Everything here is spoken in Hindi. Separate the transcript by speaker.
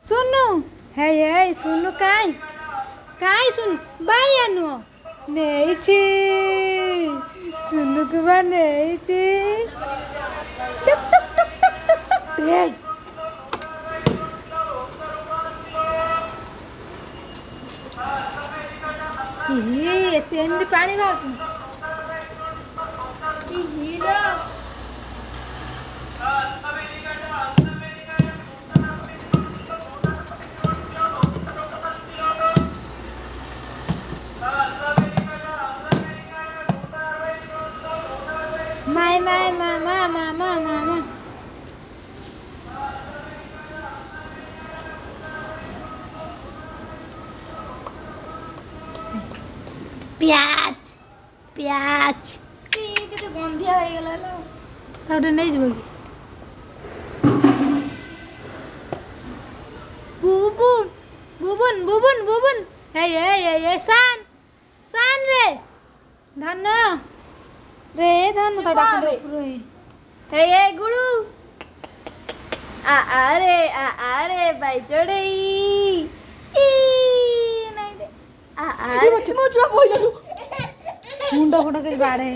Speaker 1: सुनु हे सुनु काय काय सुनु बाई आनु नेइछि सुनु कुबा नेइछि टक टक टक टक टक टक हे एते एमती पानी बाकु की हीरो माय मामा प्याज प्याज के गंधिया हो गला ला ताउटे नै जबो की बुबुन बुबुन बुबुन बुबुन हे सान सान रे धन रे धन तो डाक रे हे गुडू आ रे भाई चढ़ई ई नहीं दे आ रे मो जुआ बोल जा तू मुंडा फोड़ा के बाड़े